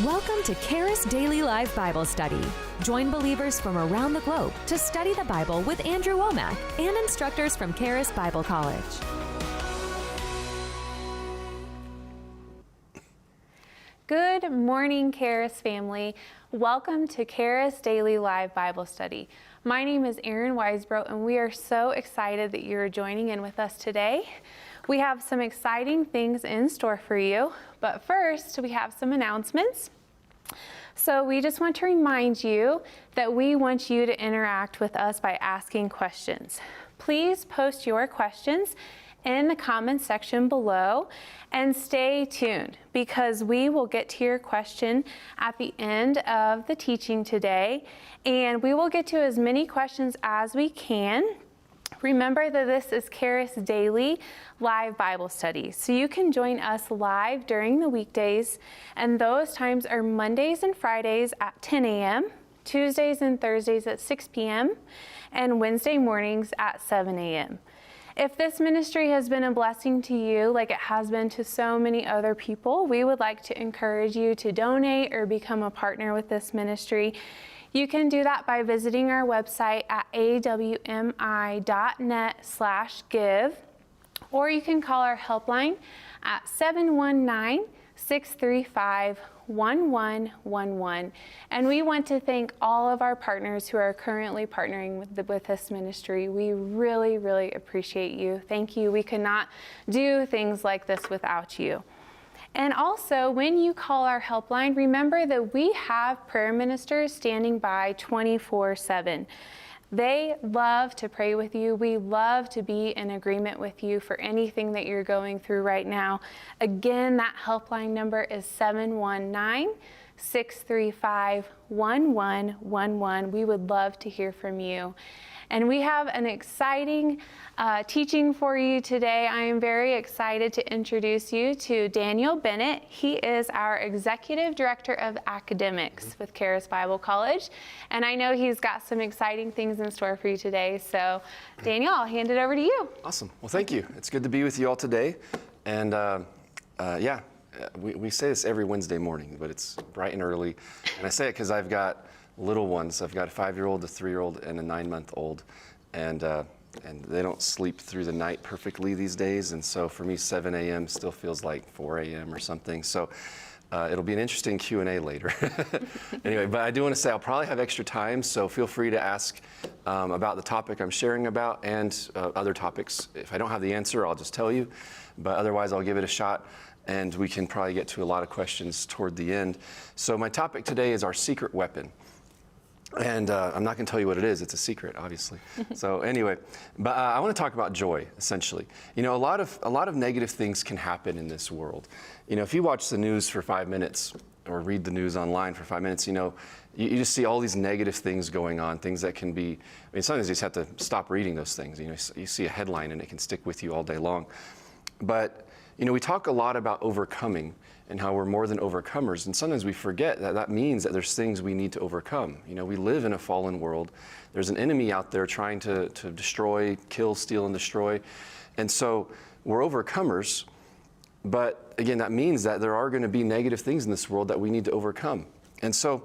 Welcome to Charis Daily Live Bible Study. Join believers from around the globe to study the Bible with Andrew Wommack and instructors from Charis Bible College. Good morning, Charis family. Welcome to Charis Daily Live Bible Study. My name is Erin Weisbro, and we are so excited that you're joining in with us today. We have some exciting things in store for you, but first we have some announcements. So we just want to remind you that we want you to interact with us by asking questions. Please post your questions in the comments section below and stay tuned because we will get to your question at the end of the teaching today, and we will get to as many questions as we can. Remember that this is Charis Daily Live Bible Study, so you can join us live during the weekdays, and those times are Mondays and Fridays at 10 a.m., Tuesdays and Thursdays at 6 p.m., and Wednesday mornings at 7 a.m. If this ministry has been a blessing to you like it has been to so many other people, we would like to encourage you to donate or become a partner with this ministry. You can do that by visiting our website at awmi.net/give, or you can call our helpline at 719-635-1111. And we want to thank all of our partners who are currently partnering with this ministry. We really, really appreciate you. Thank you. We could not do things like this without you. And also, when you call our helpline, remember that we have prayer ministers standing by 24/7. They love to pray with you. We love to be in agreement with you for anything that you're going through right now. Again, that helpline number is 719-635-1111. We would love to hear from you. And we have an exciting teaching for you today. I am very excited to introduce you to Daniel Bennett. He is our Executive Director of Academics with Charis Bible College. And I know he's got some exciting things in store for you today. So Daniel, I'll hand it over to you. Awesome. Well, thank you. It's good to be with you all today. And we say this every Wednesday morning, but it's bright and early. And I say it because I've got little ones. I've got a 5-year-old, a 3-year-old, and a 9-month-old, and they don't sleep through the night perfectly these days. And so for me, 7 a.m. still feels like 4 a.m. or something. So it'll be an interesting Q&A later. Anyway, but I do want to say I'll probably have extra time, so feel free to ask about the topic I'm sharing about and other topics. If I don't have the answer, I'll just tell you, but otherwise I'll give it a shot. And we can probably get to a lot of questions toward the end. So my topic today is our secret weapon. And I'm not going to tell you what it is. It's a secret, obviously. So anyway, but I want to talk about joy, essentially. You know, a lot of negative things can happen in this world. You know, if you watch the news for 5 minutes or read the news online for 5 minutes, you know, you just see all these negative things going on, things that can be, I mean, sometimes you just have to stop reading those things. You know, you see a headline and it can stick with you all day long. But, you know, we talk a lot about overcoming and how we're more than overcomers, and sometimes we forget that that means that there's things we need to overcome. You know, we live in a fallen world. There's an enemy out there trying to destroy, kill, steal, and destroy. And so we're overcomers, but again, that means that there are going to be negative things in this world that we need to overcome. And so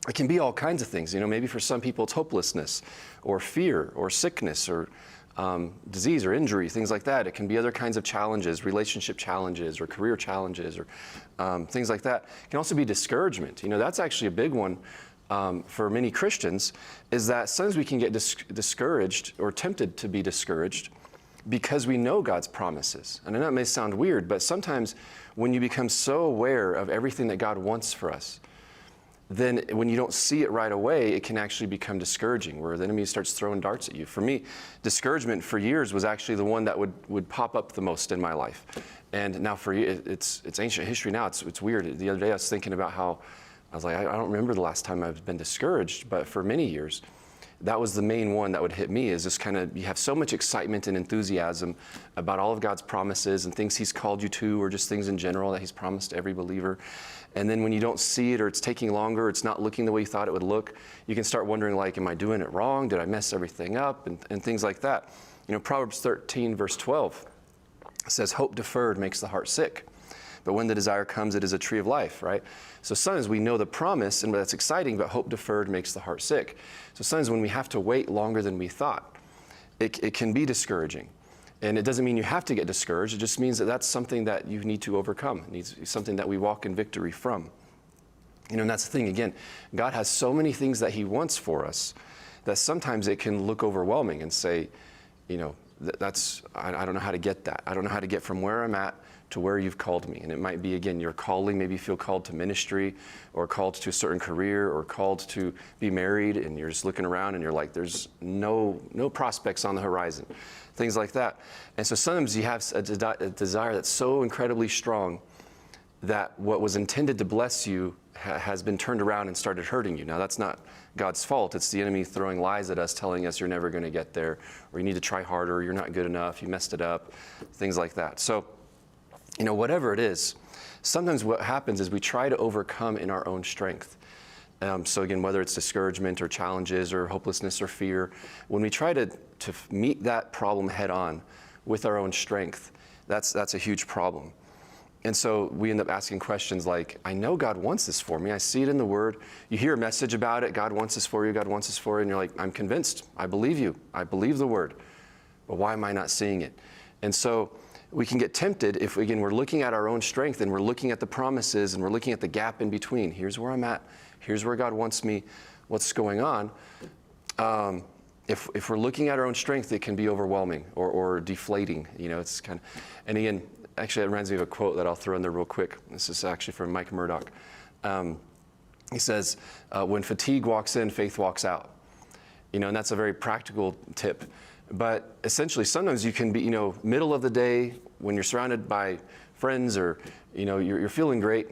it can be all kinds of things. You know, maybe for some people it's hopelessness or fear or sickness or disease or injury, things like that. It can be other kinds of challenges, relationship challenges or career challenges or things like that. It can also be discouragement. You know, that's actually a big one for many Christians, is that sometimes we can get discouraged or tempted to be discouraged because we know God's promises. And I know it may sound weird, but sometimes when you become so aware of everything that God wants for us, then when you don't see it right away, it can actually become discouraging, where the enemy starts throwing darts at you. For me, discouragement for years was actually the one that would pop up the most in my life. And now for you, it's ancient history now. It's weird. The other day I was thinking about how, I was like, I don't remember the last time I've been discouraged, but for many years, that was the main one that would hit me, is just kind of, you have so much excitement and enthusiasm about all of God's promises and things He's called you to, or just things in general that He's promised every believer. And then when you don't see it, or it's taking longer, or it's not looking the way you thought it would look, you can start wondering, like, am I doing it wrong? Did I mess everything up? And things like that. You know, Proverbs 13, verse 12 says, hope deferred makes the heart sick, But when the desire comes, it is a tree of life, right? So sometimes we know the promise, and that's exciting, but hope deferred makes the heart sick. So sometimes when we have to wait longer than we thought, it can be discouraging. And it doesn't mean you have to get discouraged. It just means that that's something that you need to overcome. It needs to be something that we walk in victory from. You know, and that's the thing, again, God has so many things that he wants for us that sometimes it can look overwhelming and say, you know, I don't know how to get that. I don't know how to get from where I'm at to where you've called me. And it might be, again, your calling. Maybe you feel called to ministry or called to a certain career or called to be married, and you're just looking around and you're like, there's no prospects on the horizon, things like that. And so sometimes you have a desire that's so incredibly strong that what was intended to bless you has been turned around and started hurting you. Now, that's not God's fault. It's the enemy throwing lies at us, telling us you're never going to get there, or you need to try harder, or you're not good enough, you messed it up, things like that. So, you know, whatever it is, sometimes what happens is we try to overcome in our own strength. So again, whether it's discouragement or challenges or hopelessness or fear, when we try to meet that problem head on with our own strength, that's a huge problem. And so we end up asking questions like, I know God wants this for me. I see it in the Word. You hear a message about it. God wants this for you. God wants this for you. And you're like, I'm convinced. I believe you. I believe the Word. But why am I not seeing it? And so we can get tempted if, again, we're looking at our own strength and we're looking at the promises and we're looking at the gap in between. Here's where I'm at. Here's where God wants me. What's going on? If we're looking at our own strength, it can be overwhelming or deflating. You know, it's kind of, and again, actually, it reminds me of a quote that I'll throw in there real quick. This is actually from Mike Murdoch. He says, when fatigue walks in, faith walks out. You know, and that's a very practical tip. But essentially, sometimes you can be, you know, middle of the day when you're surrounded by friends or, you know, you're feeling great.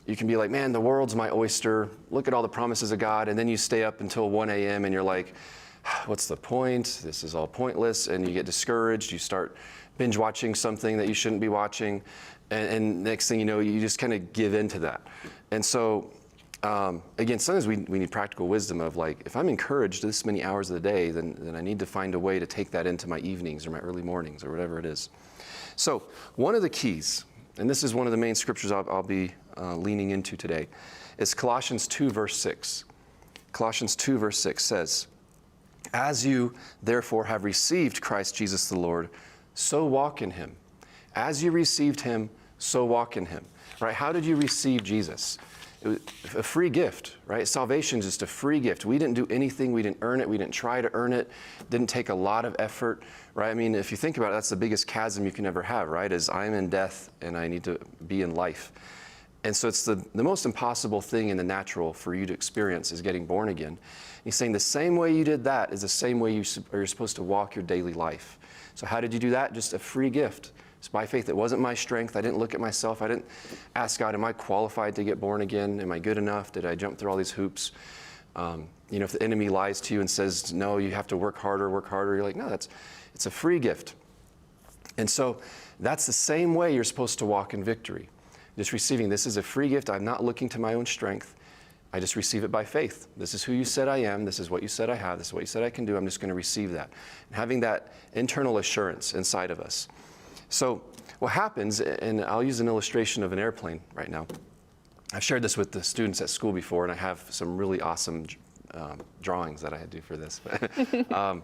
You can be like, man, the world's my oyster. Look at all the promises of God. And then you stay up until 1 a.m. and you're like, what's the point? This is all pointless. And you get discouraged. You start binge watching something that you shouldn't be watching. And next thing you know, you just kind of give into that. And so, again, sometimes we need practical wisdom of like, if I'm encouraged this many hours of the day, then I need to find a way to take that into my evenings or my early mornings or whatever it is. So one of the keys, and this is one of the main scriptures I'll be leaning into today, is Colossians 2, verse 6. Colossians 2, verse 6 says, as you therefore have received Christ Jesus the Lord, so walk in him. As you received him, so walk in him. Right? How did you receive Jesus? It was a free gift, right? Salvation is just a free gift. We didn't do anything. We didn't earn it. We didn't try to earn it. Didn't take a lot of effort, right? I mean, if you think about it, that's the biggest chasm you can ever have, right? Is I'm in death and I need to be in life. And so it's the most impossible thing in the natural for you to experience is getting born again. And he's saying the same way you did that is the same way you're supposed to walk your daily life. So how did you do that? Just a free gift. It's by faith. It wasn't my strength. I didn't look at myself. I didn't ask God, am I qualified to get born again? Am I good enough? Did I jump through all these hoops? You know, if the enemy lies to you and says, no, you have to work harder, you're like, no, it's a free gift. And so that's the same way you're supposed to walk in victory. Just receiving, this is a free gift. I'm not looking to my own strength. I just receive it by faith. This is who you said I am. This is what you said I have. This is what you said I can do. I'm just going to receive that. And having that internal assurance inside of us. So what happens, and I'll use an illustration of an airplane right now. I've shared this with the students at school before, and I have some really awesome drawings that I had to do for this.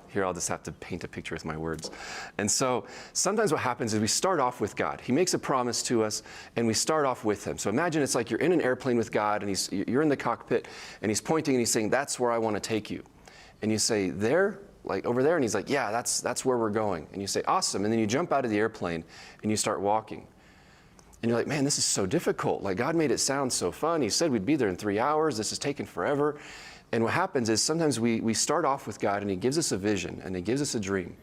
Here, I'll just have to paint a picture with my words. And so sometimes what happens is we start off with God. He makes a promise to us, and we start off with him. So imagine it's like you're in an airplane with God, and you're in the cockpit, and he's pointing, and he's saying, that's where I want to take you. And you say, there? Like over there? And he's like, yeah, that's where we're going. And you say, awesome. And then you jump out of the airplane, and you start walking. And you're like, man, this is so difficult. Like, God made it sound so fun. He said we'd be there in 3 hours. This is taking forever. And what happens is sometimes we start off with God, and he gives us a vision, and he gives us a dream.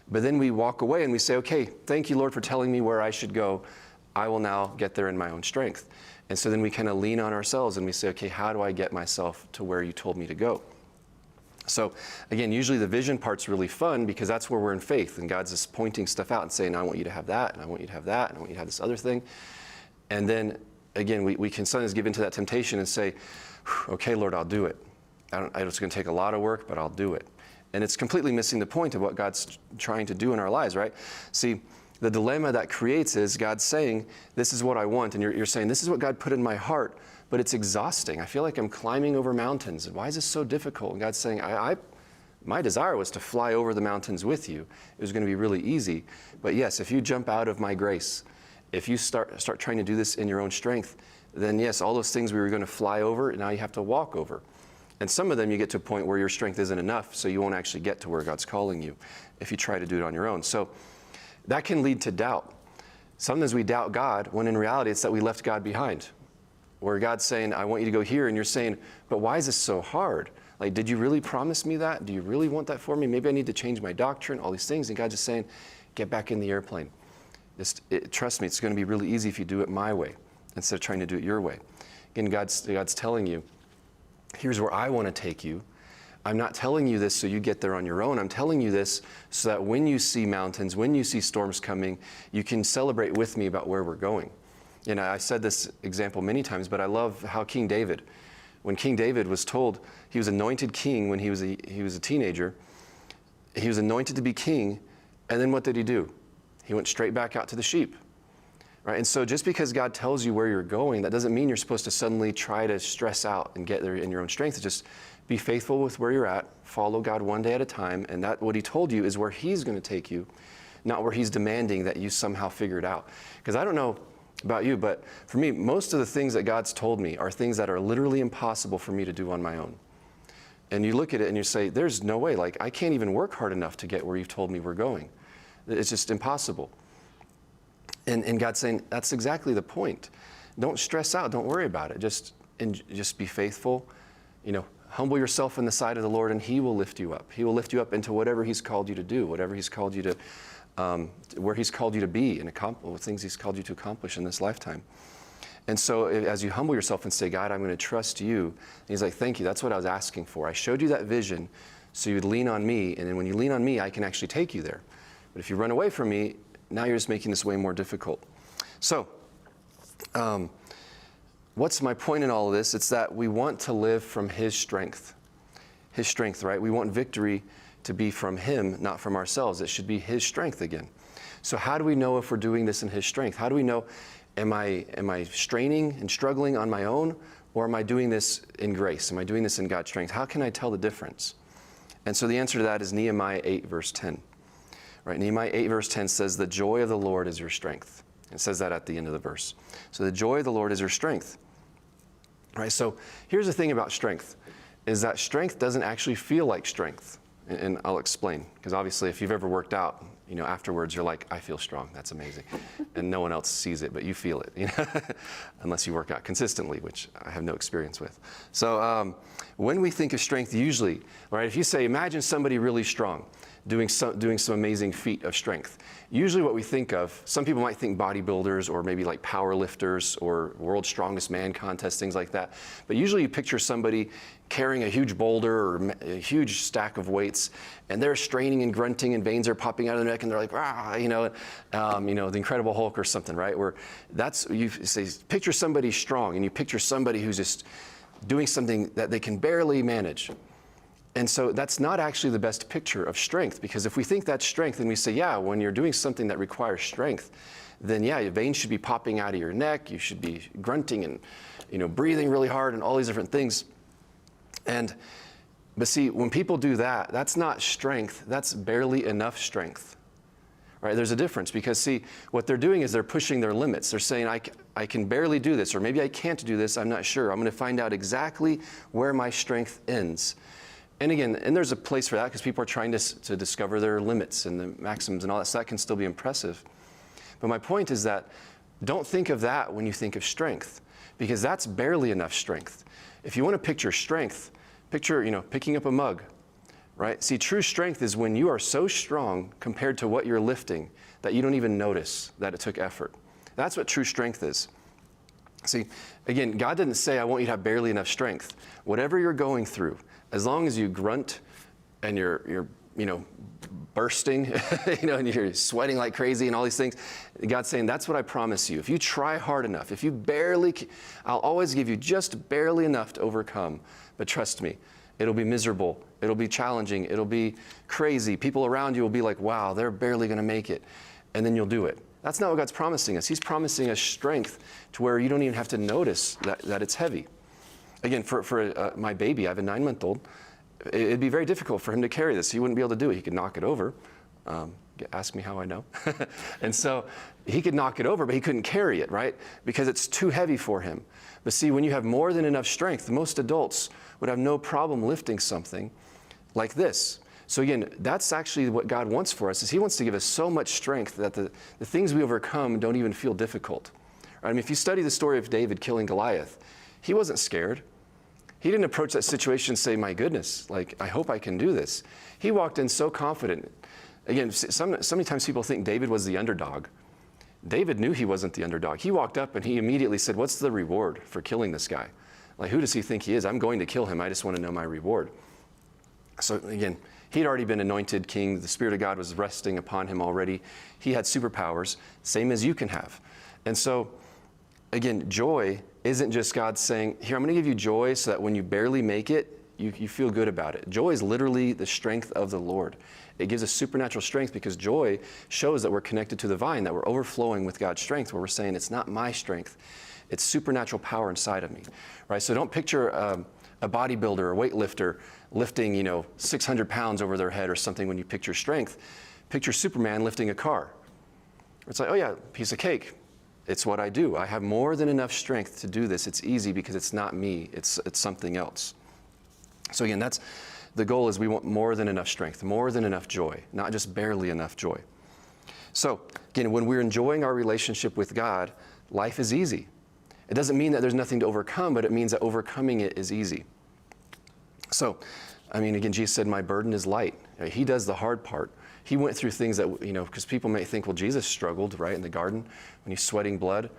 But then we walk away, and we say, okay, thank you, Lord, for telling me where I should go. I will now get there in my own strength. And so then we kind of lean on ourselves, and we say, okay, how do I get myself to where you told me to go? So again, usually the vision part's really fun because that's where we're in faith, and God's just pointing stuff out and saying, I want you to have that, and I want you to have that, and I want you to have this other thing. And then again, we can sometimes give into that temptation and say, okay, Lord, I'll do it. It's going to take a lot of work, but I'll do it. And it's completely missing the point of what God's trying to do in our lives, right? See, the dilemma that creates is God's saying, this is what I want. And you're saying, this is what God put in my heart, but it's exhausting. I feel like I'm climbing over mountains. And why is this so difficult? And God's saying, my desire was to fly over the mountains with you. It was going to be really easy. But yes, if you jump out of my grace, if you start trying to do this in your own strength, then yes, all those things we were going to fly over, now you have to walk over. And some of them you get to a point where your strength isn't enough, so you won't actually get to where God's calling you if you try to do it on your own. So that can lead to doubt. Sometimes we doubt God, when in reality it's that we left God behind. Where God's saying, I want you to go here, and you're saying, but why is this so hard? Like, did you really promise me that? Do you really want that for me? Maybe I need to change my doctrine, all these things. And God's just saying, get back in the airplane. Trust me, it's going to be really easy if you do it my way instead of trying to do it your way. Again, God's telling you, here's where I want to take you. I'm not telling you this so you get there on your own. I'm telling you this so that when you see mountains, when you see storms coming, you can celebrate with me about where we're going. You know, I said this example many times, but I love how King David, when King David was told he was anointed king when he was a teenager, he was anointed to be king, and then what did he do? He went straight back out to the sheep. Right? And so just because God tells you where you're going, that doesn't mean you're supposed to suddenly try to stress out and get there in your own strength. Just be faithful with where you're at, follow God one day at a time, and that what he told you is where he's going to take you, not where he's demanding that you somehow figure it out. Because I don't know about you, but for me, most of the things that God's told me are things that are literally impossible for me to do on my own. And you look at it and you say, there's no way, like I can't even work hard enough to get where you've told me we're going. It's just impossible. And God's saying, that's exactly the point. Don't stress out, don't worry about it. Just be faithful, humble yourself in the sight of the Lord, and he will lift you up. He will lift you up into whatever he's called you to do, whatever he's called you to, where he's called you to be, and accomplish things he's called you to accomplish in this lifetime. And so as you humble yourself and say, God, I'm going to trust you, and he's like, thank you, that's what I was asking for. I showed you that vision so you'd lean on me, and then when you lean on me, I can actually take you there. But if you run away from me, now you're just making this way more difficult. So, what's my point in all of this? It's that we want to live from his strength. His strength, right? We want victory to be from him, not from ourselves. It should be his strength again. So how do we know if we're doing this in his strength? How do we know, am I straining and struggling on my own, or am I doing this in grace? Am I doing this in God's strength? How can I tell the difference? And so the answer to that is Nehemiah 8, verse 10. Right? Nehemiah 8, verse 10 says, the joy of the Lord is your strength. It says that at the end of the verse. So the joy of the Lord is your strength. Right? So here's the thing about strength, is that strength doesn't actually feel like strength. And I'll explain, because obviously if you've ever worked out, afterwards you're like, I feel strong, that's amazing. And no one else sees it, but you feel it, unless you work out consistently, which I have no experience with. So when we think of strength, usually, right, if you say, imagine somebody really strong, doing some amazing feat of strength. Usually what we think of, some people might think bodybuilders or maybe like power lifters or world's strongest man contest, things like that. But usually you picture somebody carrying a huge boulder or a huge stack of weights, and they're straining and grunting and veins are popping out of their neck and they're like, the Incredible Hulk or something, right? Where you say, picture somebody strong, and you picture somebody who's just doing something that they can barely manage. And so that's not actually the best picture of strength, because if we think that's strength and we say, yeah, when you're doing something that requires strength, then yeah, your veins should be popping out of your neck, you should be grunting and breathing really hard and all these different things. But see, when people do that, that's not strength, that's barely enough strength. Right? There's a difference, because see, what they're doing is they're pushing their limits. They're saying, I can barely do this, or maybe I can't do this, I'm not sure. I'm going to find out exactly where my strength ends. And again, there's a place for that, because people are trying to discover their limits and the maxims and all that, so that can still be impressive. But my point is that don't think of that when you think of strength, because that's barely enough strength. If you want to picture strength, picture, picking up a mug, right? See, true strength is when you are so strong compared to what you're lifting that you don't even notice that it took effort. That's what true strength is. See, again, God didn't say, I want you to have barely enough strength. Whatever you're going through, as long as you grunt and you're bursting, and you're sweating like crazy and all these things, God's saying, that's what I promise you. If you try hard enough, if you I'll always give you just barely enough to overcome. But trust me, it'll be miserable. It'll be challenging. It'll be crazy. People around you will be like, wow, they're barely going to make it. and then you'll do it. That's not what God's promising us. He's promising us strength to where you don't even have to notice that it's heavy. Again, for my baby, I have a 9-month-old, it'd be very difficult for him to carry this. He wouldn't be able to do it. He could knock it over. Ask me how I know. And so he could knock it over, but he couldn't carry it, right? Because it's too heavy for him. But see, when you have more than enough strength, most adults would have no problem lifting something like this. So again, that's actually what God wants for us, is he wants to give us so much strength that the things we overcome don't even feel difficult. Right? I mean, if you study the story of David killing Goliath, he wasn't scared. He didn't approach that situation and say, my goodness, like, I hope I can do this. He walked in so confident. Again, so many times people think David was the underdog. David knew he wasn't the underdog. He walked up and he immediately said, what's the reward for killing this guy? Like, who does he think he is? I'm going to kill him. I just want to know my reward. So again, he'd already been anointed king. The Spirit of God was resting upon him already. He had superpowers, same as you can have. And so, again, joy isn't just God saying, here, I'm going to give you joy so that when you barely make it, you feel good about it. Joy is literally the strength of the Lord. It gives us supernatural strength because joy shows that we're connected to the vine, that we're overflowing with God's strength, where we're saying it's not my strength, it's supernatural power inside of me, right? So don't picture a bodybuilder or weightlifter lifting, 600 pounds over their head or something when you picture strength. Picture Superman lifting a car. It's like, oh yeah, piece of cake. It's what I do. I have more than enough strength to do this. It's easy because it's not me, it's something else. So again, that's the goal, is we want more than enough strength, more than enough joy, not just barely enough joy. So again, when we're enjoying our relationship with God, life is easy. It doesn't mean that there's nothing to overcome, but it means that overcoming it is easy. So, I mean, again, Jesus said, my burden is light. He does the hard part. He went through things that, because people may think, well, Jesus struggled, right, in the garden when he's sweating blood.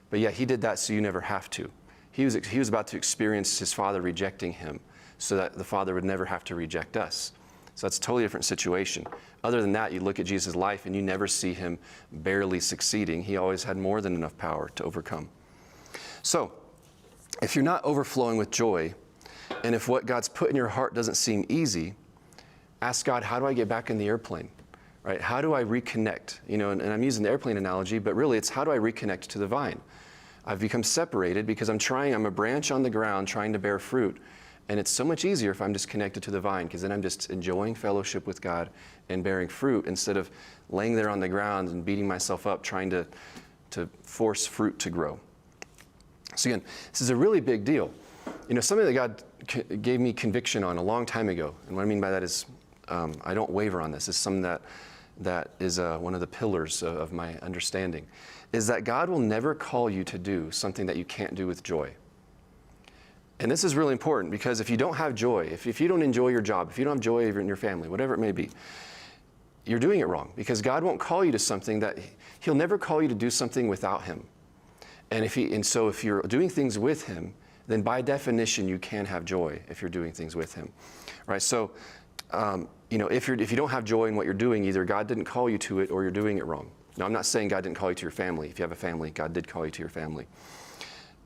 But yeah, he did that so you never have to. He was about to experience his Father rejecting him so that the Father would never have to reject us. So that's a totally different situation. Other than that, you look at Jesus' life and you never see him barely succeeding. He always had more than enough power to overcome. So, if you're not overflowing with joy, and if what God's put in your heart doesn't seem easy, ask God, how do I get back in the airplane? Right? How do I reconnect? And I'm using the airplane analogy, but really it's how do I reconnect to the vine? I've become separated because I'm a branch on the ground trying to bear fruit. And it's so much easier if I'm just connected to the vine, because then I'm just enjoying fellowship with God and bearing fruit instead of laying there on the ground and beating myself up trying to force fruit to grow. So again, this is a really big deal. Something that God gave me conviction on a long time ago, and what I mean by that is I don't waver on this. It's something that is one of the pillars of my understanding, is that God will never call you to do something that you can't do with joy. And this is really important, because if you don't have joy, if you don't enjoy your job, if you don't have joy in your family, whatever it may be, you're doing it wrong, because God won't call you to something that he'll never call you to do something without him. And so if you're doing things with him, then by definition you can have joy if you're doing things with him, right? So, if you don't have joy in what you're doing, either God didn't call you to it or you're doing it wrong. Now, I'm not saying God didn't call you to your family. If you have a family, God did call you to your family.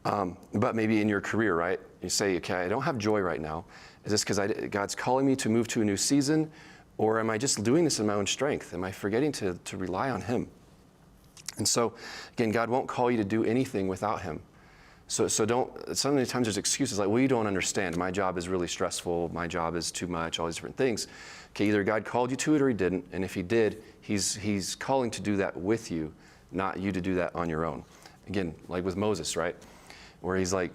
But maybe in your career, right? You say, okay, I don't have joy right now. Is this because God's calling me to move to a new season? Or am I just doing this in my own strength? Am I forgetting to rely on him? And so, again, God won't call you to do anything without him. So so many times there's excuses like, well, you don't understand. My job is really stressful. My job is too much, all these different things. Okay, either God called you to it or he didn't. And if he did, he's calling to do that with you, not you to do that on your own. Again, like with Moses, right? Where he's like,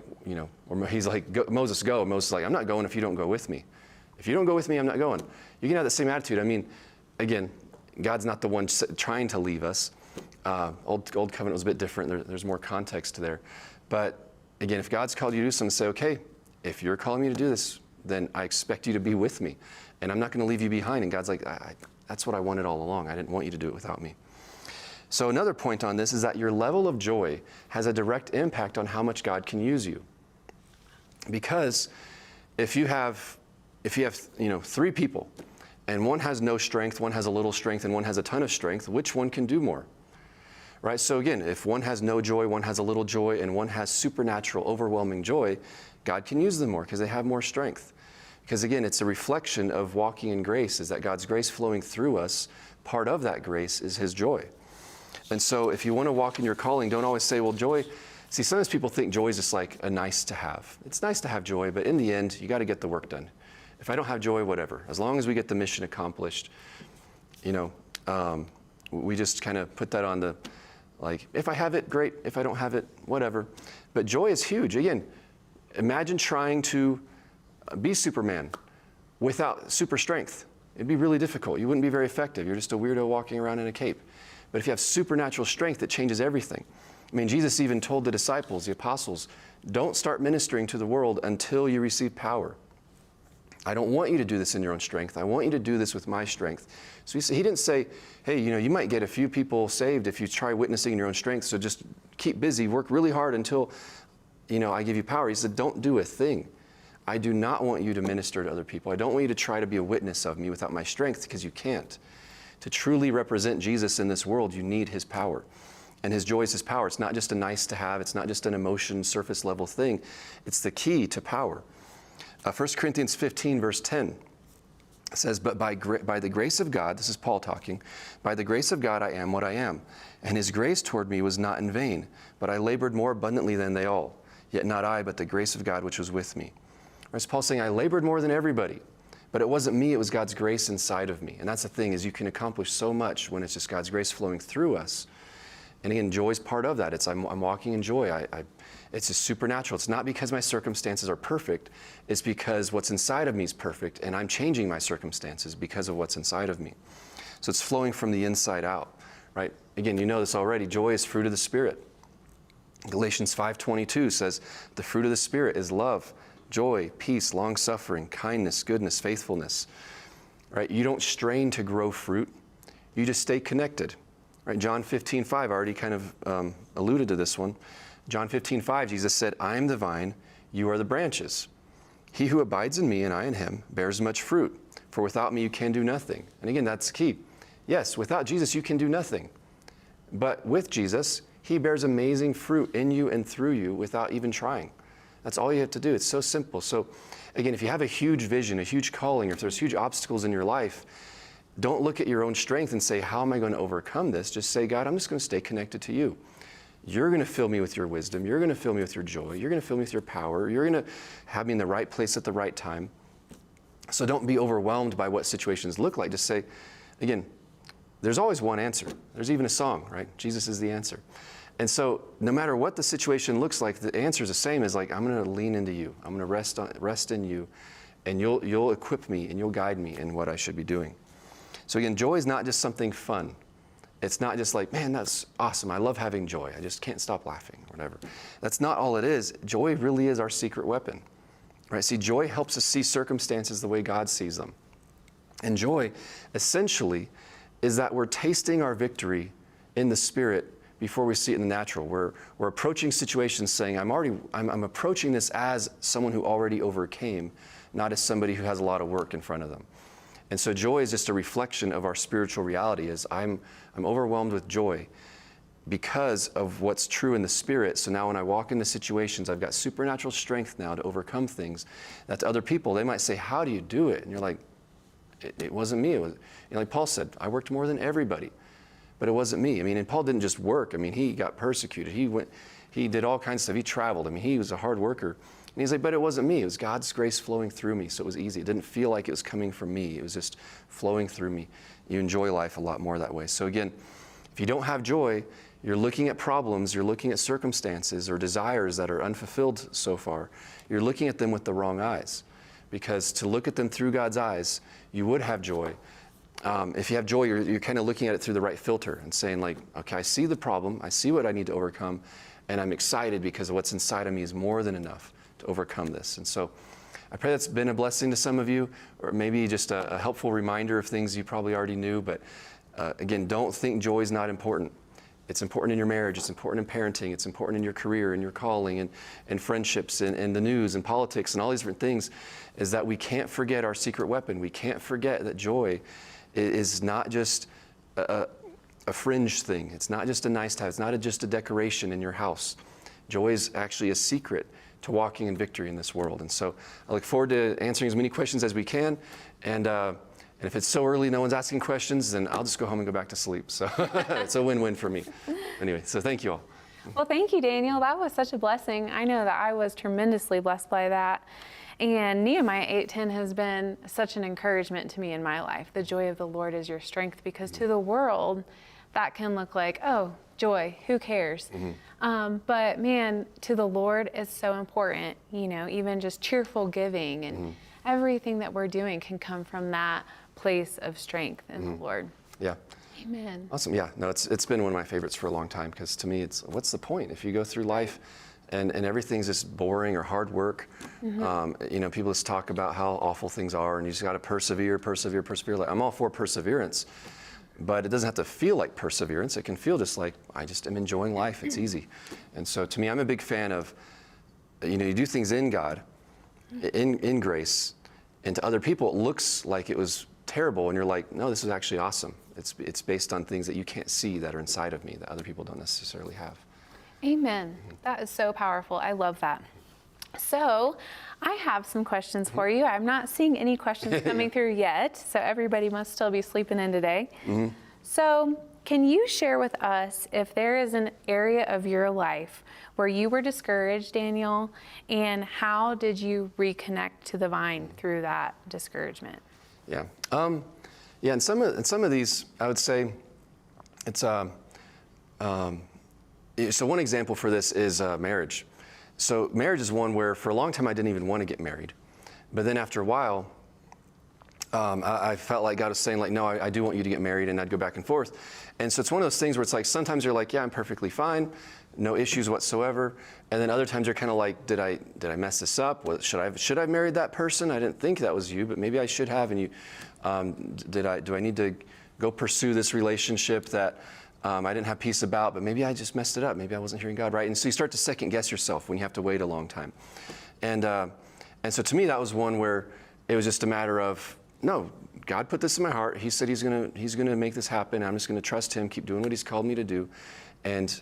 Moses, go. And Moses is like, I'm not going if you don't go with me. If you don't go with me, I'm not going. You can have the same attitude. I mean, again, God's not the one trying to leave us. Old covenant was a bit different. There's more context there. But again, if God's called you to do something, say, okay, if you're calling me to do this, then I expect you to be with me. And I'm not going to leave you behind. And God's like, that's what I wanted all along. I didn't want you to do it without me. So another point on this is that your level of joy has a direct impact on how much God can use you. Because if you have 3 people, and one has no strength, one has a little strength, and one has a ton of strength, which one can do more? Right? So again, if one has no joy, one has a little joy, and one has supernatural, overwhelming joy, God can use them more because they have more strength. Because again, it's a reflection of walking in grace, is that God's grace flowing through us, part of that grace is his joy. And so if you want to walk in your calling, don't always say, well, joy, see, sometimes people think joy is just like a nice to have. It's nice to have joy, but in the end, you got to get the work done. If I don't have joy, whatever. As long as we get the mission accomplished, we just kind of put that on the, like, if I have it, great. If I don't have it, whatever. But joy is huge. Again, imagine trying to be Superman without super strength. It'd be really difficult. You wouldn't be very effective. You're just a weirdo walking around in a cape. But if you have supernatural strength, it changes everything. I mean, Jesus even told the disciples, the apostles, don't start ministering to the world until you receive power. I don't want you to do this in your own strength. I want you to do this with my strength. So he didn't say, hey, you might get a few people saved if you try witnessing in your own strength, so just keep busy, work really hard until, I give you power. He said, don't do a thing. I do not want you to minister to other people. I don't want you to try to be a witness of me without my strength, because you can't. To truly represent Jesus in this world, you need his power. And his joy is his power. It's not just a nice to have. It's not just an emotion, surface level thing. It's the key to power. 1 Corinthians 15, verse 10 says, but by the grace of God, this is Paul talking, by the grace of God I am what I am. And his grace toward me was not in vain, but I labored more abundantly than they all. Yet not I, but the grace of God which was with me. Whereas Paul's saying, I labored more than everybody. But it wasn't me, it was God's grace inside of me. And that's the thing, is you can accomplish so much when it's just God's grace flowing through us. And again, joy is part of that. I'm walking in joy. It's just supernatural. It's not because my circumstances are perfect. It's because what's inside of me is perfect, and I'm changing my circumstances because of what's inside of me. So it's flowing from the inside out, right? Again, you know this already. Joy is fruit of the Spirit. Galatians 5:22 says, the fruit of the Spirit is love, joy, peace, long-suffering, kindness, goodness, faithfulness. Right? You don't strain to grow fruit. You just stay connected. Right? John 15:5, I already kind of alluded to this one. John 15:5, Jesus said, I am the vine, you are the branches. He who abides in me and I in him bears much fruit, for without me you can do nothing. And again, that's key. Yes, without Jesus you can do nothing. But with Jesus, he bears amazing fruit in you and through you without even trying. That's all you have to do. It's so simple. So again, if you have a huge vision, a huge calling, or if there's huge obstacles in your life, don't look at your own strength and say, how am I going to overcome this? Just say, God, I'm just going to stay connected to you. You're going to fill me with your wisdom. You're going to fill me with your joy. You're going to fill me with your power. You're going to have me in the right place at the right time. So don't be overwhelmed by what situations look like. Just say, again, there's always one answer. There's even a song, right? Jesus is the answer. And so no matter what the situation looks like, the answer is the same as like, I'm going to lean into you. I'm going to rest in you, and you'll equip me and you'll guide me in what I should be doing. So again, joy is not just something fun. It's not just like, man, that's awesome. I love having joy. I just can't stop laughing or whatever. That's not all it is. Joy really is our secret weapon, right? See, joy helps us see circumstances the way God sees them. And joy, essentially, is that we're tasting our victory in the Spirit before we see it in the natural. We're approaching situations saying, I'm approaching this as someone who already overcame, not as somebody who has a lot of work in front of them. And so joy is just a reflection of our spiritual reality. Is I'm overwhelmed with joy because of what's true in the Spirit. So now when I walk into situations, I've got supernatural strength now to overcome things that to other people, they might say, how do you do it? And you're like, it wasn't me. It was, like Paul said, I worked more than everybody, but it wasn't me. I mean, and Paul didn't just work. I mean, he got persecuted. He did all kinds of stuff. He traveled. I mean, he was a hard worker. And he's like, but it wasn't me. It was God's grace flowing through me, so it was easy. It didn't feel like it was coming from me. It was just flowing through me. You enjoy life a lot more that way. So again, if you don't have joy, you're looking at problems, you're looking at circumstances or desires that are unfulfilled so far. You're looking at them with the wrong eyes. Because to look at them through God's eyes, you would have joy. If you have joy, you're kind of looking at it through the right filter and saying like, okay, I see the problem, I see what I need to overcome, and I'm excited because what's inside of me is more than enough to overcome this. And so I pray that's been a blessing to some of you, or maybe just a helpful reminder of things you probably already knew. But again, don't think joy is not important. It's important in your marriage. It's important in parenting. It's important in your career and your calling and friendships and the news and politics and all these different things, is that we can't forget our secret weapon. We can't forget that joy is not just a fringe thing. It's not just a nice to have. It's not just a decoration in your house. Joy is actually a secret to walking in victory in this world. And so I look forward to answering as many questions as we can. And And if it's so early, no one's asking questions, then I'll just go home and go back to sleep. So it's a win-win for me. Anyway, so thank you all. Well, thank you, Daniel. That was such a blessing. I know that I was tremendously blessed by that. And Nehemiah 8:10 has been such an encouragement to me in my life. The joy of the Lord is your strength, because to the world, that can look like, oh, joy, who cares? But man, to the Lord, it's so important. You know, even just cheerful giving and everything that we're doing can come from that place of strength in the Lord. Yeah. Amen. Awesome. Yeah. No, it's been one of my favorites for a long time, because to me, it's what's the point if you go through life and everything's just boring or hard work? You know, people just talk about how awful things are, and you just got to persevere. Like, I'm all for perseverance, but it doesn't have to feel like perseverance. It can feel just like I just am enjoying life. It's easy. And so to me, I'm a big fan of, you know, you do things in God, in grace, and to other people it looks like it was terrible, and you're like, no, this is actually awesome. It's based on things that you can't see that are inside of me that other people don't necessarily have. Amen. That is so powerful. I love that. So I have some questions for you. I'm not seeing any questions coming through yet, so everybody must still be sleeping in today. So can you share with us if there is an area of your life where you were discouraged, Daniel, and how did you reconnect to the vine through that discouragement? Yeah. Yeah, and some of these, I would say, it's so one example for this is marriage. So marriage is one where for a long time I didn't even want to get married, but then after a while, I felt like God was saying, like, no, I do want you to get married, and I'd go back and forth. And so it's one of those things where it's like sometimes you're like, yeah, I'm perfectly fine, no issues whatsoever, and then other times you're kind of like, did I mess this up? Should I have married that person? I didn't think that was you, but maybe I should have. And you, do I need to go pursue this relationship that I didn't have peace about, but maybe I just messed it up. Maybe I wasn't hearing God right. And so you start to second guess yourself when you have to wait a long time. And so to me, that was one where it was just a matter of, no, God put this in my heart. He said he's gonna make this happen. I'm just gonna trust him, keep doing what he's called me to do, and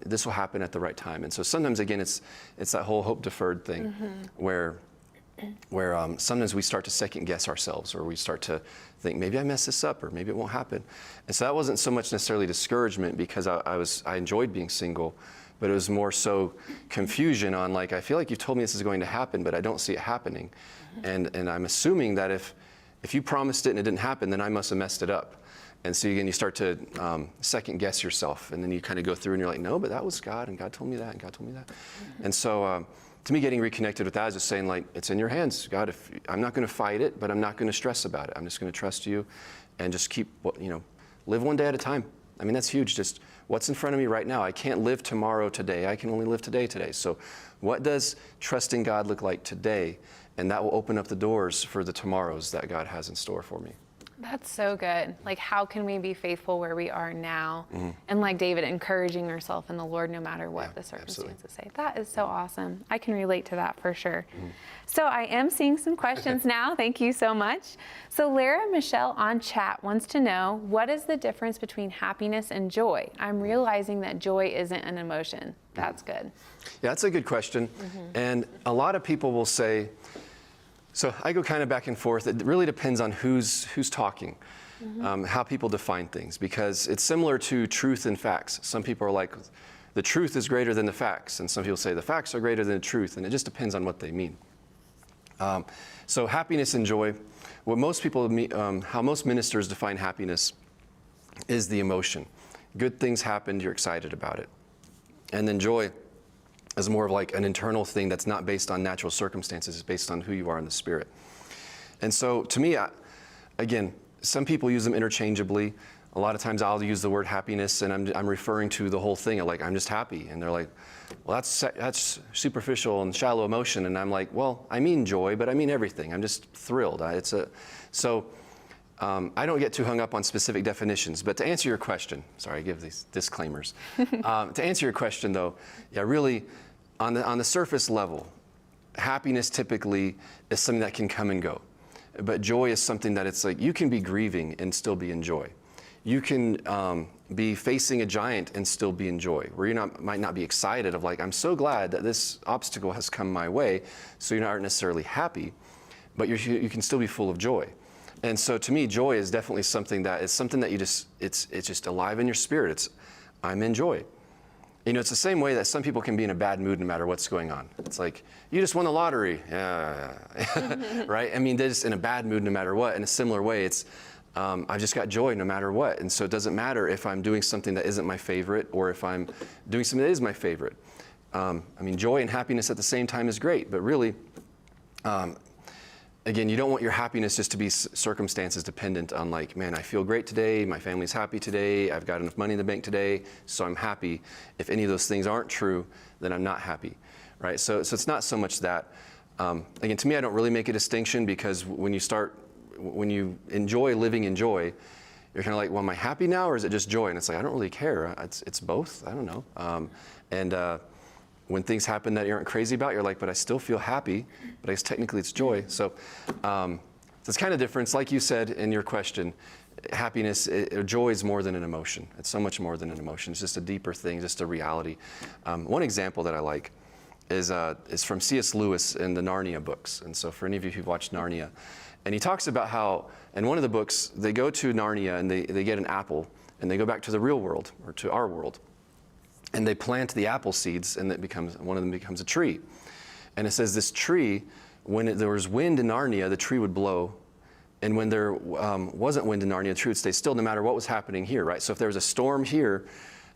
this will happen at the right time. And so sometimes, again, it's that whole hope deferred thing, where sometimes we start to second guess ourselves, or we start to think, maybe I messed this up, or maybe it won't happen. And so that wasn't so much necessarily discouragement, because I enjoyed being single, but it was more so confusion on, like, I feel like you've told me this is going to happen, but I don't see it happening. And I'm assuming that if you promised it and it didn't happen, then I must have messed it up. And so again, you start to second guess yourself, and then you kind of go through and you're like, no, but that was God, and God told me that, and God told me that. And so to me, getting reconnected with that is just saying, like, it's in your hands, God. I'm not going to fight it, but I'm not going to stress about it. I'm just going to trust you, and just keep, live one day at a time. I mean, that's huge. Just what's in front of me right now. I can't live tomorrow today. I can only live today. So what does trusting God look like today? And that will open up the doors for the tomorrows that God has in store for me. That's so good. Like, how can we be faithful where we are now? And like David, encouraging ourselves in the Lord no matter what the circumstances say. That is so awesome. I can relate to that for sure. So I am seeing some questions now. Thank you so much. So Lara Michelle on chat wants to know, what is the difference between happiness and joy? I'm realizing that joy isn't an emotion. That's good. Yeah, that's a good question. And a lot of people will say, so I go kind of back and forth. It really depends on who's talking, how people define things, because it's similar to truth and facts. Some people are like, the truth is greater than the facts, and some people say the facts are greater than the truth, and it just depends on what they mean. So happiness and joy, what most people how most ministers define happiness is the emotion. Good things happened, you're excited about it. And then joy is more of like an internal thing that's not based on natural circumstances. It's based on who you are in the Spirit. And so to me, again, some people use them interchangeably. A lot of times I'll use the word happiness, and I'm referring to the whole thing of, like, I'm just happy. And they're like, well, that's superficial and shallow emotion. And I'm like, well, I mean joy, but I mean everything. I'm just thrilled. I don't get too hung up on specific definitions, but to answer your question, sorry, I give these disclaimers. To answer your question, though, yeah, really, on the surface level, happiness typically is something that can come and go. But joy is something that it's like, you can be grieving and still be in joy. You can be facing a giant and still be in joy, where you might not be excited of, like, I'm so glad that this obstacle has come my way, so you're not necessarily happy, but you can still be full of joy. And so to me, joy is definitely something that you just, it's just alive in your spirit. I'm in joy. You know, it's the same way that some people can be in a bad mood no matter what's going on. It's like, you just won the lottery, yeah. Right? I mean, they're just in a bad mood no matter what. In a similar way, it's, I've just got joy no matter what. And so it doesn't matter if I'm doing something that isn't my favorite or if I'm doing something that is my favorite. I mean, joy and happiness at the same time is great, but really, again, you don't want your happiness just to be circumstances dependent on like, man, I feel great today, my family's happy today, I've got enough money in the bank today, so I'm happy. If any of those things aren't true, then I'm not happy, right? So it's not so much that. Again, to me, I don't really make a distinction because when you enjoy living in joy, you're kind of like, well, am I happy now or is it just joy? And it's like, I don't really care. It's both. I don't know. When things happen that you aren't crazy about, you're like, but I still feel happy, but I guess technically it's joy. So it's kind of different. It's like you said in your question, happiness, joy is more than an emotion. It's so much more than an emotion. It's just a deeper thing, just a reality. One example that I like is from C.S. Lewis in the Narnia books. And so for any of you who've watched Narnia, and he talks about how, in one of the books, they go to Narnia and they get an apple and they go back to the real world or to our world. And they plant the apple seeds, and one of them becomes a tree. And it says this tree, when there was wind in Narnia, the tree would blow. And when there wasn't wind in Narnia, the tree would stay still no matter what was happening here, right? So if there was a storm here,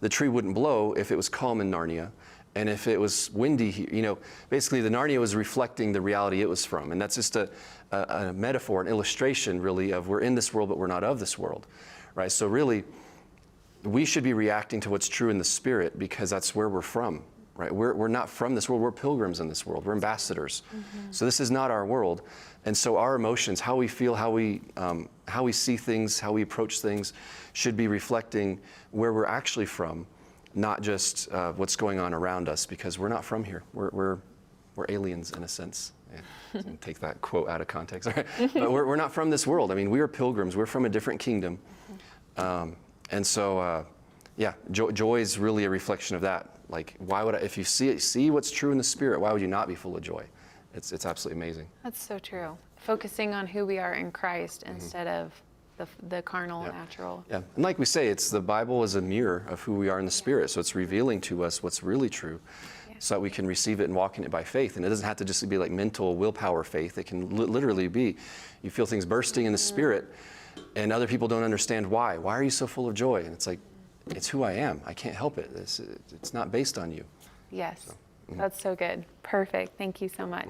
the tree wouldn't blow if it was calm in Narnia. And if it was windy here, you know, basically the Narnia was reflecting the reality it was from. And that's just a metaphor, an illustration really of we're in this world, but we're not of this world, right? So really, we should be reacting to what's true in the spirit because that's where we're from, right? We're not from this world. We're pilgrims in this world. We're ambassadors. Mm-hmm. So this is not our world. And so our emotions, how we feel, how we see things, how we approach things should be reflecting where we're actually from, not just what's going on around us because we're not from here. We're aliens in a sense. Yeah. Take that quote out of context. Right? But we're not from this world. I mean, we are pilgrims. We're from a different kingdom. And so, joy is really a reflection of that. Like, why would if you see what's true in the spirit, why would you not be full of joy? It's absolutely amazing. That's so true. Focusing on who we are in Christ instead of the carnal, natural. Yeah, and like we say, the Bible is a mirror of who we are in the spirit. So it's revealing to us what's really true, so that we can receive it and walk in it by faith. And it doesn't have to just be like mental willpower faith. It can literally be, you feel things bursting in the spirit. And other people don't understand why. Why are you so full of joy? And it's like, it's who I am. I can't help it. It's not based on you. Yes, That's so good. Perfect. Thank you so much.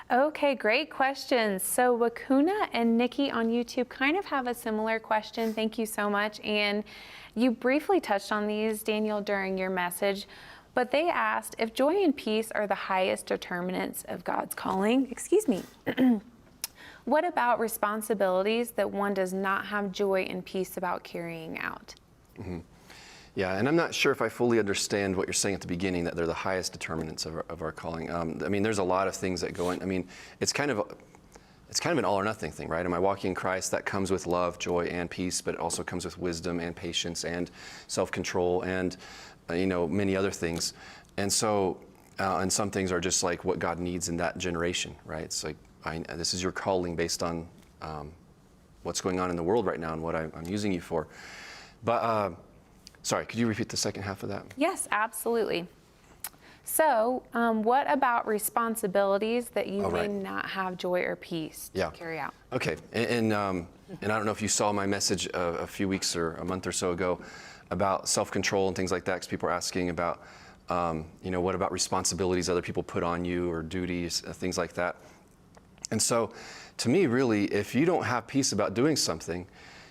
Okay, great questions. So Wakuna and Nikki on YouTube kind of have a similar question. Thank you so much. And you briefly touched on these, Daniel, during your message. But they asked if joy and peace are the highest determinants of God's calling. Excuse me. What about responsibilities that one does not have joy and peace about carrying out? Mm-hmm. Yeah, and I'm not sure if I fully understand what you're saying at the beginning, that they're the highest determinants of our calling. I mean, there's a lot of things that go in. I mean, it's kind of an all or nothing thing, right? Am I walking in Christ? That comes with love, joy, and peace, but it also comes with wisdom and patience and self-control and, many other things. And so, and some things are just like what God needs in that generation, right? It's like, this is your calling based on what's going on in the world right now and what I'm using you for. But, sorry, could you repeat the second half of that? Yes, absolutely. So, what about responsibilities that you may not have joy or peace to carry out? Okay, and I don't know if you saw my message a few weeks or a month or so ago about self-control and things like that, because people are asking about, what about responsibilities other people put on you or duties, things like that. And so, to me, really, if you don't have peace about doing something,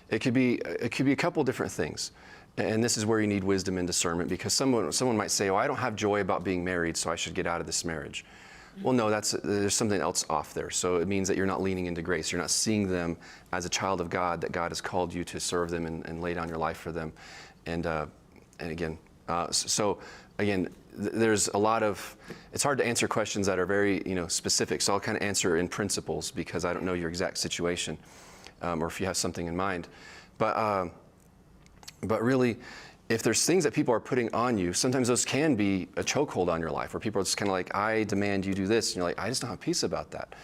it could be a couple different things. And this is where you need wisdom and discernment, because someone might say, "Oh, I don't have joy about being married, so I should get out of this marriage." Well, no, there's something else off there. So it means that you're not leaning into grace. You're not seeing them as a child of God, that God has called you to serve them and lay down your life for them. And again, there's a lot of, it's hard to answer questions that are very, specific. So I'll kind of answer in principles because I don't know your exact situation, or if you have something in mind. But really, if there's things that people are putting on you, sometimes those can be a chokehold on your life, where people are just kind of like, I demand you do this. And you're like, I just don't have peace about that.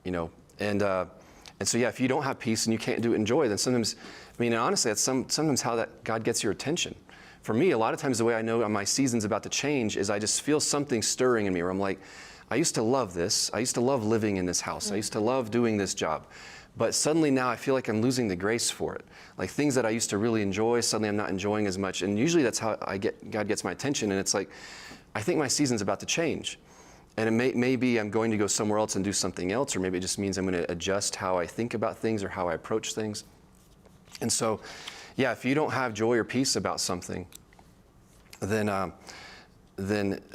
And And so, yeah, if you don't have peace and you can't do it in joy, then sometimes, I mean, honestly, that's sometimes how that God gets your attention. For me, a lot of times the way I know my season's about to change is I just feel something stirring in me where I'm like, I used to love this. I used to love living in this house. I used to love doing this job. But suddenly now I feel like I'm losing the grace for it. Like things that I used to really enjoy, suddenly I'm not enjoying as much. And usually that's how God gets my attention. And it's like, I think my season's about to change. And it may be I'm going to go somewhere else and do something else, or maybe it just means I'm going to adjust how I think about things or how I approach things. And so, yeah, if you don't have joy or peace about something, then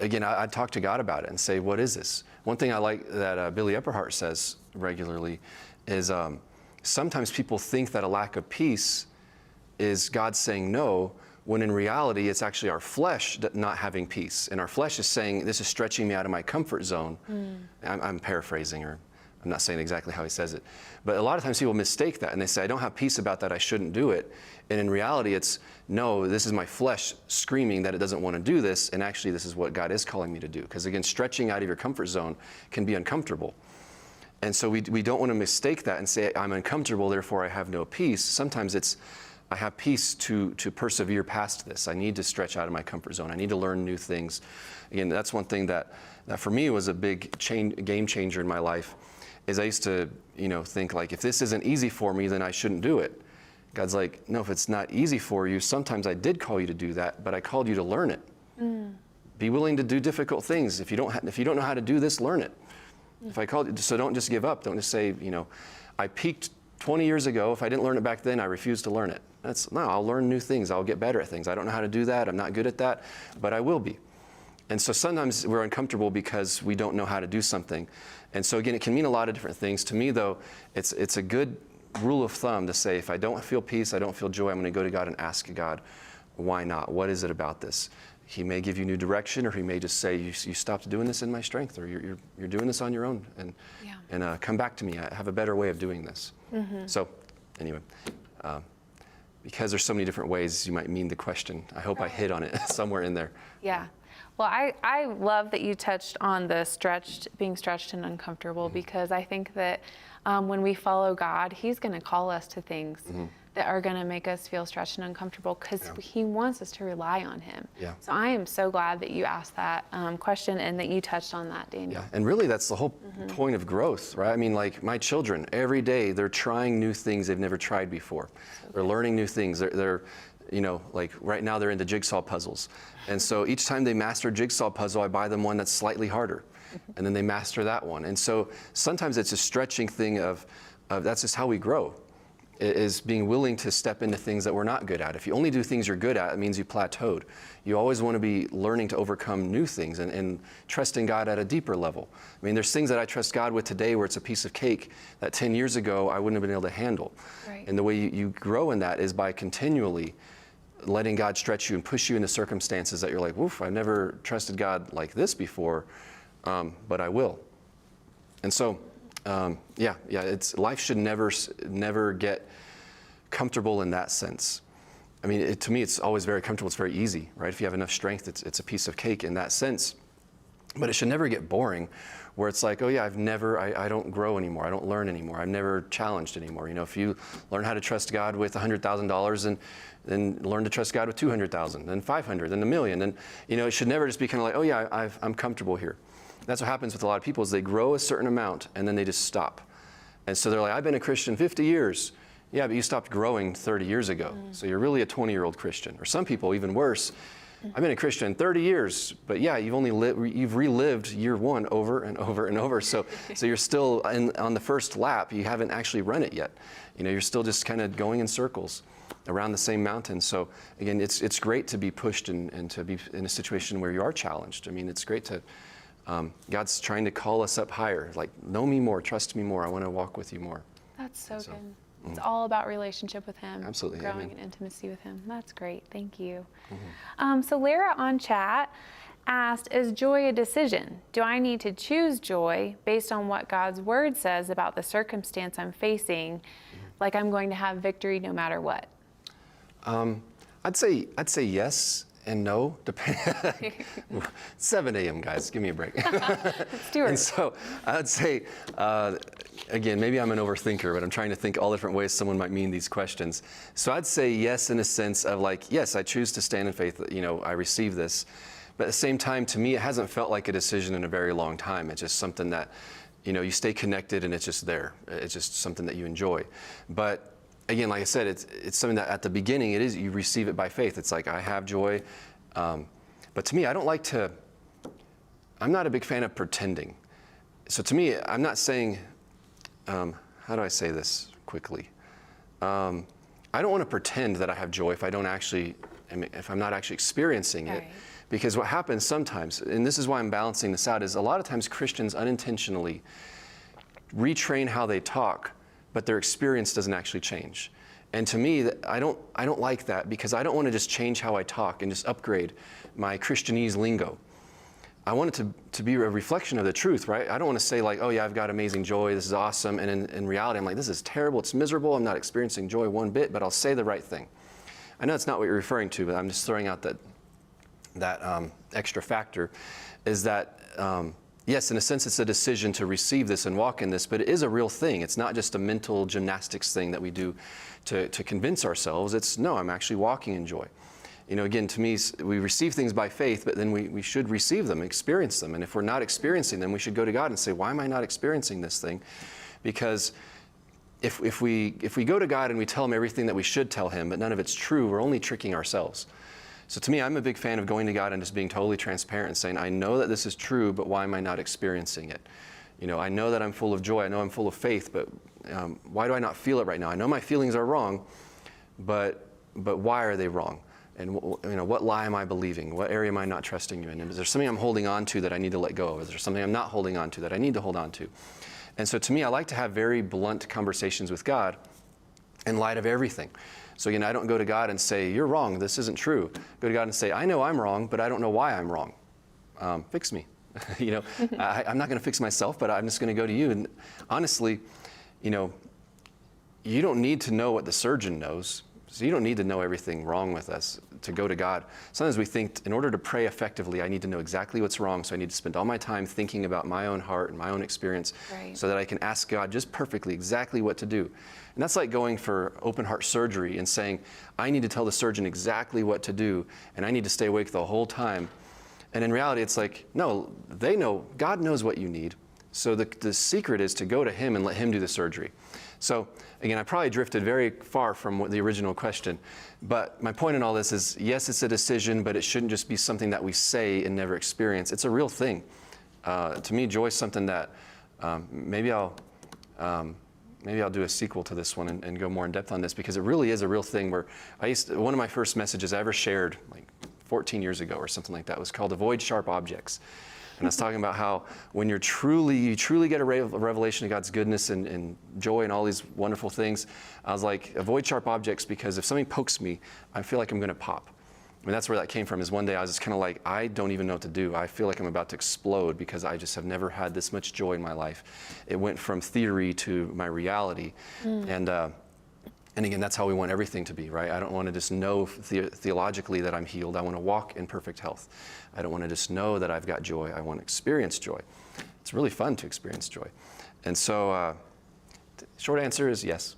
again, I'd talk to God about it and say, what is this? One thing I like that Billy Epperhart says regularly is sometimes people think that a lack of peace is God saying no, when in reality, it's actually our flesh not having peace. And our flesh is saying, this is stretching me out of my comfort zone. I'm paraphrasing, or I'm not saying exactly how he says it. But a lot of times people mistake that, and they say, I don't have peace about that, I shouldn't do it. And in reality, it's, no, this is my flesh screaming that it doesn't want to do this, and actually this is what God is calling me to do. Because again, stretching out of your comfort zone can be uncomfortable. And so we don't want to mistake that and say, I'm uncomfortable, therefore I have no peace. Sometimes it's, I have peace to persevere past this. I need to stretch out of my comfort zone. I need to learn new things. Again, that's one thing that for me was a big game changer in my life, is I used to, think like, if this isn't easy for me, then I shouldn't do it. God's like, no, if it's not easy for you, sometimes I did call you to do that, but I called you to learn it. Be willing to do difficult things. If you don't know how to do this, learn it. If I called you, so don't just give up. Don't just say, I peaked 20 years ago. If I didn't learn it back then, I refuse to learn it. No, I'll learn new things. I'll get better at things. I don't know how to do that. I'm not good at that, but I will be. And so sometimes we're uncomfortable because we don't know how to do something. And so again, it can mean a lot of different things. To me, though, it's a good rule of thumb to say, if I don't feel peace, I don't feel joy, I'm going to go to God and ask God, why not? What is it about this? He may give you new direction, or he may just say, you stopped doing this in my strength, or you're doing this on your own, and come back to me. I have a better way of doing this. So anyway, because there's so many different ways you might mean the question, I hope I hit on it somewhere in there. Yeah. Well, I love that you touched on the being stretched and uncomfortable, because I think that when we follow God, he's going to call us to things that are going to make us feel stretched and uncomfortable, because he wants us to rely on him. So I am so glad that you asked that question and that you touched on that, Daniel. Yeah, and really that's the whole point of growth, right? I mean, like my children, every day they're trying new things they've never tried before. They're learning new things. They're like right now they're into jigsaw puzzles. And so each time they master a jigsaw puzzle, I buy them one that's slightly harder. And then they master that one. And so sometimes it's a stretching thing of that's just how we grow, is being willing to step into things that we're not good at. If you only do things you're good at, it means you plateaued. You always want to be learning to overcome new things and trusting God at a deeper level. I mean, there's things that I trust God with today where it's a piece of cake that 10 years ago I wouldn't have been able to handle. Right. And the way you grow in that is by continually letting God stretch you and push you into circumstances that you're like, woof, I've never trusted God like this before, but I will. And so, life should never get comfortable in that sense. I mean, to me, it's always very comfortable. It's very easy, right? If you have enough strength, it's a piece of cake in that sense. But it should never get boring, where it's like, oh yeah, I don't grow anymore. I don't learn anymore. I'm never challenged anymore. If you learn how to trust God with $100,000 and then learn to trust God with $200,000, then $500,000, then $1 million, then it should never just be kind of like, oh yeah, I'm comfortable here. That's what happens with a lot of people, is they grow a certain amount and then they just stop. And so they're like, I've been a Christian 50 years. Yeah, but you stopped growing 30 years ago. So you're really a 20-year-old Christian. Or some people, even worse, I've been a Christian 30 years, but yeah, you've relived year one over and over and over. So you're still on the first lap. You haven't actually run it yet. You're still just kind of going in circles around the same mountain. So again, it's great to be pushed and to be in a situation where you are challenged. I mean, it's great to, God's trying to call us up higher, like, know me more, trust me more, I want to walk with you more. That's so good. It's all about relationship with him. Absolutely. Growing in intimacy with him. That's great. Thank you. So Lara on chat asked, is joy a decision? Do I need to choose joy based on what God's word says about the circumstance I'm facing, like I'm going to have victory no matter what? I'd say yes, and no. 7 a.m., guys, give me a break. Let's do it. And so I'd say, again, maybe I'm an overthinker, but I'm trying to think all different ways someone might mean these questions. So I'd say yes in a sense of like, yes, I choose to stand in faith, I receive this. But at the same time, to me, it hasn't felt like a decision in a very long time. It's just something that, you stay connected and it's just there. It's just something that you enjoy. But again, like I said, it's something that at the beginning, you receive it by faith. It's like, I have joy. But to me, I'm not a big fan of pretending. So to me, I'm not saying, how do I say this quickly? I don't want to pretend that I have joy if I'm not actually experiencing it. Right. Because what happens sometimes, and this is why I'm balancing this out, is a lot of times Christians unintentionally retrain how they talk, but their experience doesn't actually change. And to me, I don't like that, because I don't want to just change how I talk and just upgrade my Christianese lingo. I want it to be a reflection of the truth, right? I don't want to say like, oh yeah, I've got amazing joy, this is awesome, and in reality, I'm like, this is terrible, it's miserable, I'm not experiencing joy one bit, but I'll say the right thing. I know it's not what you're referring to, but I'm just throwing out that extra factor is that, yes, in a sense, it's a decision to receive this and walk in this, but it is a real thing. It's not just a mental gymnastics thing that we do to convince ourselves. It's, no, I'm actually walking in joy. Again, to me, we receive things by faith, but then we should receive them, experience them. And if we're not experiencing them, we should go to God and say, why am I not experiencing this thing? Because if we go to God and we tell him everything that we should tell him, but none of it's true, we're only tricking ourselves. So to me, I'm a big fan of going to God and just being totally transparent and saying, I know that this is true, but why am I not experiencing it? I know that I'm full of joy, I know I'm full of faith, but why do I not feel it right now? I know my feelings are wrong, but why are they wrong? And what lie am I believing? What area am I not trusting you in? And is there something I'm holding on to that I need to let go of? Is there something I'm not holding on to that I need to hold on to? And so to me, I like to have very blunt conversations with God in light of everything. So again, I don't go to God and say, you're wrong, this isn't true. Go to God and say, I know I'm wrong, but I don't know why I'm wrong. Fix me. I'm not going to fix myself, but I'm just going to go to you. And honestly, you don't need to know what the surgeon knows. So you don't need to know everything wrong with us to go to God. Sometimes we think, in order to pray effectively, I need to know exactly what's wrong, so I need to spend all my time thinking about my own heart and my own experience, right, so that I can ask God just perfectly exactly what to do. And that's like going for open heart surgery and saying, I need to tell the surgeon exactly what to do, and I need to stay awake the whole time. And in reality, it's like, no, they know, God knows what you need. So the secret is to go to him and let him do the surgery. So again, I probably drifted very far from the original question, but my point in all this is, yes, it's a decision, but it shouldn't just be something that we say and never experience. It's a real thing. To me, joy is something that maybe I'll do a sequel to this one and go more in depth on this, because it really is a real thing. Where one of my first messages I ever shared, like 14 years ago or something like that, was called Avoid Sharp Objects. And I was talking about how when you truly get a revelation of God's goodness and joy and all these wonderful things, I was like, avoid sharp objects, because if something pokes me, I feel like I'm going to pop. I mean, that's where that came from, is one day I was just kind of like, I don't even know what to do. I feel like I'm about to explode, because I just have never had this much joy in my life. It went from theory to my reality. And again, that's how we want everything to be, right? I don't want to just know theologically that I'm healed. I want to walk in perfect health. I don't want to just know that I've got joy. I want to experience joy. It's really fun to experience joy. And so, short answer is yes.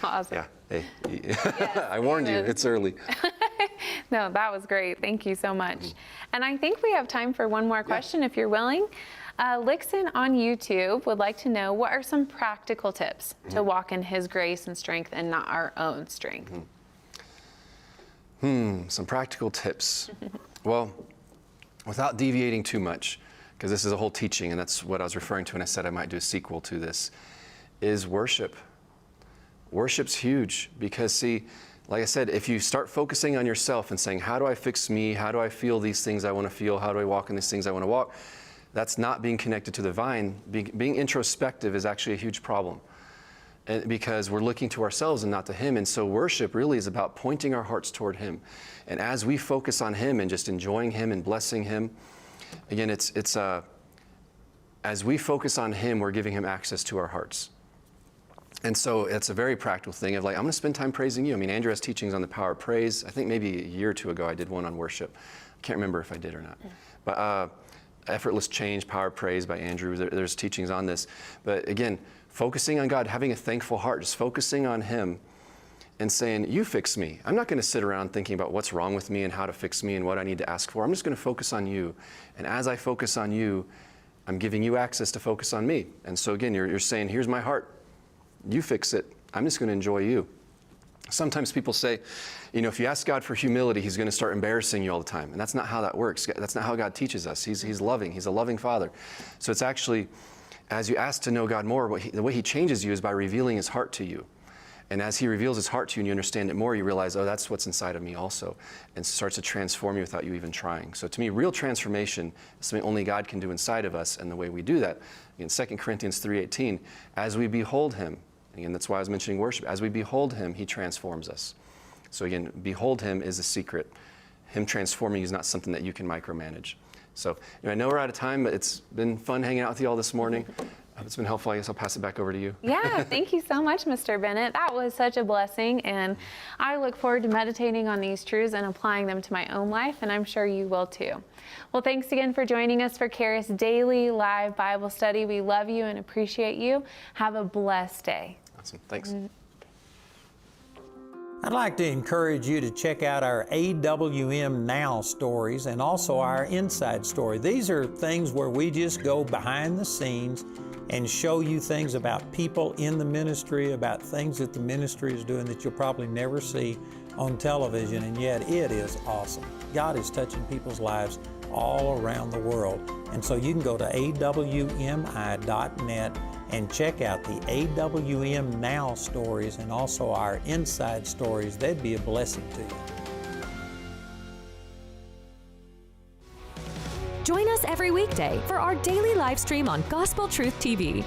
Awesome. Yeah. Hey. Yes, I warned you. It's early. No, that was great. Thank you so much. And I think we have time for one more question, if you're willing. Lixon on YouTube would like to know, what are some practical tips to walk in his grace and strength and not our own strength? Some practical tips. Well, without deviating too much, because this is a whole teaching, and that's what I was referring to when I said I might do a sequel to this, is worship. Worship's huge, because see, like I said, if you start focusing on yourself and saying, how do I fix me? How do I feel these things I want to feel? How do I walk in these things I want to walk? That's not being connected to the vine. Being introspective is actually a huge problem, and because we're looking to ourselves and not to him. And so worship really is about pointing our hearts toward him. And as we focus on him and just enjoying him and blessing him, again, as we focus on him, we're giving him access to our hearts. And so it's a very practical thing of like, I'm going to spend time praising you. I mean, Andrew has teachings on the power of praise. I think maybe a year or two ago I did one on worship. I can't remember if I did or not. But Effortless Change, Power of Praise by Andrew. There's teachings on this. But again, focusing on God, having a thankful heart, just focusing on Him and saying, you fix me. I'm not going to sit around thinking about what's wrong with me and how to fix me and what I need to ask for. I'm just going to focus on you. And as I focus on you, I'm giving you access to focus on me. And so again, you're saying, here's my heart. You fix it. I'm just going to enjoy you. Sometimes people say, you know, if you ask God for humility, He's going to start embarrassing you all the time. And that's not how that works. That's not how God teaches us. He's loving. He's a loving Father. So it's actually, as you ask to know God more, the way He changes you is by revealing His heart to you. And as He reveals His heart to you and you understand it more, you realize, oh, that's what's inside of me also. And starts to transform you without you even trying. So to me, real transformation is something only God can do inside of us. And the way we do that, in 2 Corinthians 3:18, as we behold Him, again, that's why I was mentioning worship. As we behold Him, He transforms us. So again, behold Him is a secret. Him transforming is not something that you can micromanage. So I know we're out of time, but it's been fun hanging out with you all this morning. It's been helpful. I guess I'll pass it back over to you. Yeah, thank you so much, Mr. Bennett. That was such a blessing, and I look forward to meditating on these truths and applying them to my own life, and I'm sure you will too. Well, thanks again for joining us for Charis Daily Live Bible Study. We love you and appreciate you. Have a blessed day. Awesome. Thanks. I'd like to encourage you to check out our AWM Now stories and also our Inside Story. These are things where we just go behind the scenes and show you things about people in the ministry, about things that the ministry is doing that you'll probably never see on television, and yet it is awesome. God is touching people's lives all around the world. And so you can go to awmi.net and check out the AWM Now stories and also our Inside Stories. They'd be a blessing to you. Join us every weekday for our daily live stream on Gospel Truth TV.